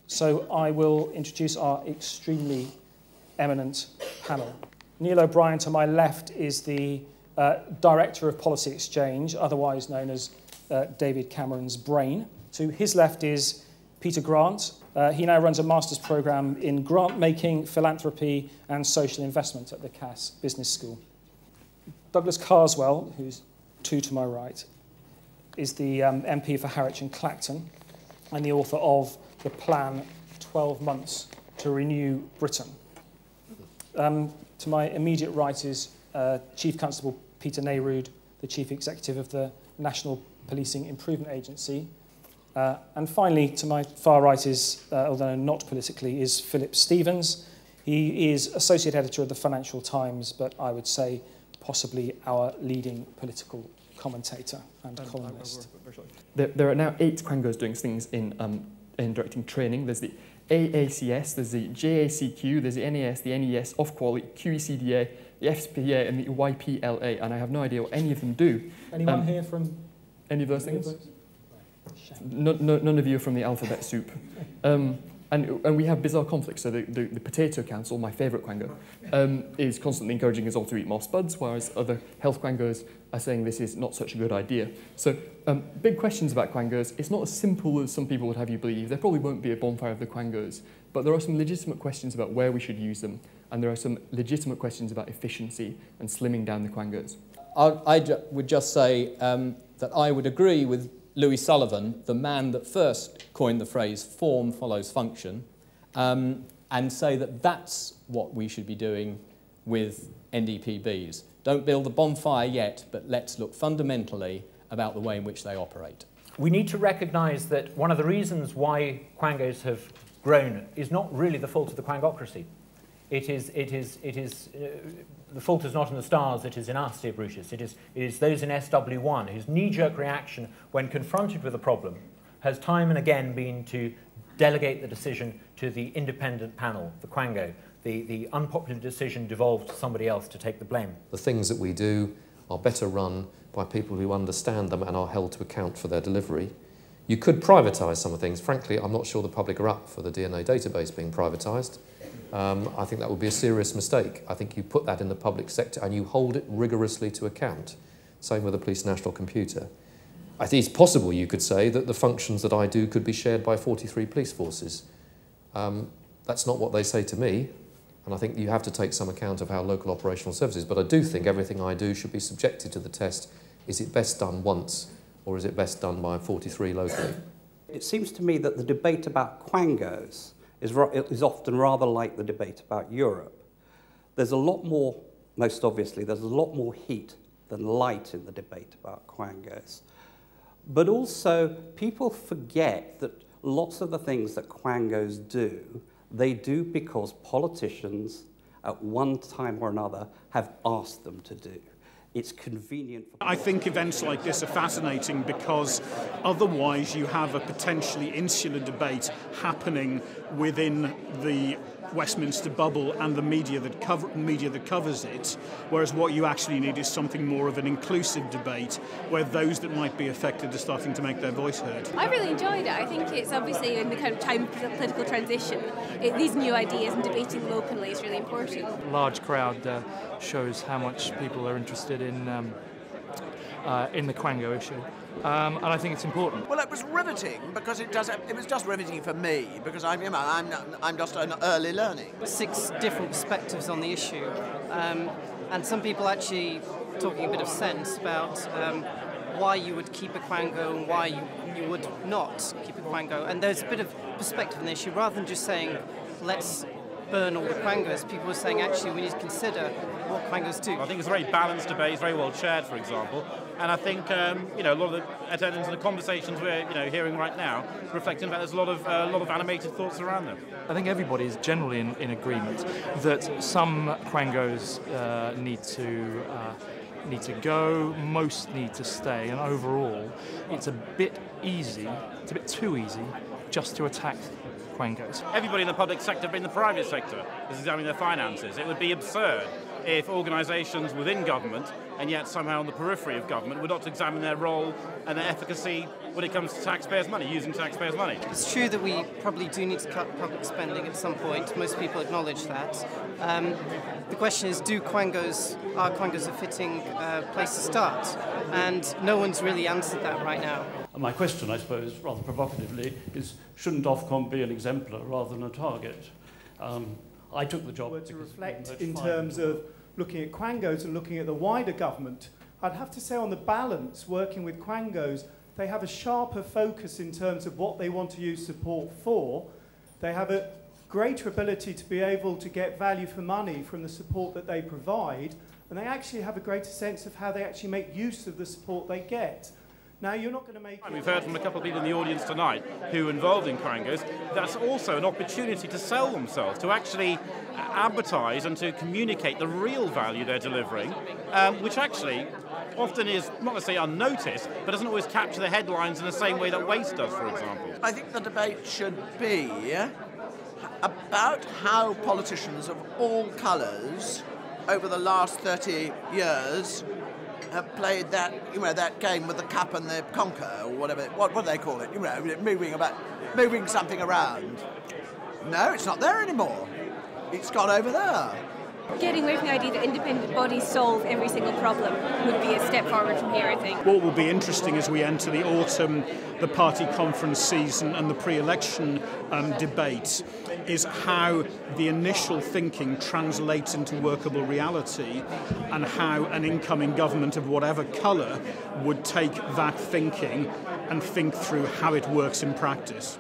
So I will introduce our extremely eminent panel. Neil O'Brien to my left is the Director of Policy Exchange, otherwise known as David Cameron's brain. To his left is Peter Grant. He now runs a master's programme in grant-making, philanthropy and social investment at the Cass Business School. Douglas Carswell, who's two to my right, is the MP for Harwich and Clacton and the author of the plan 12 months to renew Britain. To my immediate right is Chief Constable Peter Neyroud, the Chief Executive of the National Policing Improvement Agency. And finally, to my far right is, although not politically, is Philip Stevens. He is Associate Editor of the Financial Times, but I would say possibly our leading political commentator and columnist. There are now 8 Quangos doing things in directing training. There's the AACS, there's the JACQ, there's the NAS, the NES, Ofqual, QECDA, the FPA and the YPLA, and I have no idea what any of them do. Anyone here from any of those things? None of you are from the alphabet soup. And we have bizarre conflicts. So the Potato Council, my favourite Quango, is constantly encouraging us all to eat more spuds, whereas other health Quangos are saying this is not such a good idea. So big questions about Quangos. It's not as simple as some people would have you believe. There probably won't be a bonfire of the Quangos, but there are some legitimate questions about where we should use them, and there are some legitimate questions about efficiency and slimming down the Quangos. I would just say that I would agree with Louis Sullivan, the man that first coined the phrase form follows function, and say that that's what we should be doing with NDPBs. Don't build the bonfire yet, but let's look fundamentally about the way in which they operate. We need to recognise that one of the reasons why Quangos have grown is not really the fault of the Quangocracy. The fault is not in the stars, it is in us, dear Brutus. It is those in SW1 whose knee-jerk reaction when confronted with a problem has time and again been to delegate the decision to the independent panel, the Quango. The unpopular decision devolved to somebody else to take the blame. The things that we do are better run by people who understand them and are held to account for their delivery. You could privatise some of things. Frankly, I'm not sure the public are up for the DNA database being privatised. I think that would be a serious mistake. I think you put that in the public sector and you hold it rigorously to account. Same with the Police National Computer. I think it's possible, you could say, that the functions that I do could be shared by 43 police forces. That's not what they say to me, and I think you have to take some account of how local operational services, but I do think everything I do should be subjected to the test, is it best done once, or is it best done by 43 locally? It seems to me that the debate about Quangos is often rather like the debate about Europe. There's a lot more, most obviously, there's a lot more heat than light in the debate about Quangos. But also, people forget that lots of the things that Quangos do, they do because politicians at one time or another have asked them to do. It's convenient. I think events like this are fascinating because otherwise you have a potentially insular debate happening within the Westminster bubble and the media that covers it, whereas what you actually need is something more of an inclusive debate where those that might be affected are starting to make their voice heard. I really enjoyed it. I think it's obviously in the kind of time of political transition, these new ideas and debating them openly is really important. A large crowd shows how much people are interested in the Quango issue. And I think it's important. Well, it was riveting because it was just riveting for me because I'm just an early learning. 6 different perspectives on the issue, and some people actually talking a bit of sense about why you would keep a Quango and why you would not keep a Quango. And there's a bit of perspective on the issue rather than just saying let's burn all the Quangos. People are saying actually we need to consider what Quangos do. I think it's a very balanced debate, it's very well chaired, for example, and I think a lot of the attendance and the conversations we're hearing right now reflecting that there's a lot of animated thoughts around them. I think everybody is generally in agreement that some Quangos need to go, most need to stay, and overall it's a bit too easy just to attack Quangos. Everybody in the public sector, but in the private sector, is examining their finances. It would be absurd if organisations within government and yet somehow on the periphery of government, we're not to examine their role and their efficacy when it comes to taxpayers' money, using taxpayers' money. It's true that we probably do need to cut public spending at some point. Most people acknowledge that. The question is, are Quangos a fitting place to start? And no one's really answered that right now. My question, I suppose, rather provocatively, is shouldn't Ofcom be an exemplar rather than a target? I took the job to reflect in terms of looking at Quangos and looking at the wider government. I'd have to say on the balance, working with Quangos, they have a sharper focus in terms of what they want to use support for. They have a greater ability to be able to get value for money from the support that they provide, and they actually have a greater sense of how they actually make use of the support they get. Now, you're not going to make... We've heard from a couple of people in the audience tonight who are involved in Quangos. That's also an opportunity to sell themselves, to actually advertise and to communicate the real value they're delivering, which actually often is, not to say unnoticed, but doesn't always capture the headlines in the same way that waste does, for example. I think the debate should be about how politicians of all colours over the last 30 years have played that, that game with the cup and the conker, or whatever. What do they call it? Moving something around. No, it's not there anymore. It's gone over there. Getting away from the idea that independent bodies solve every single problem would be a step forward from here, I think. What will be interesting as we enter the autumn, the party conference season and the pre-election debate is how the initial thinking translates into workable reality and how an incoming government of whatever colour would take that thinking and think through how it works in practice.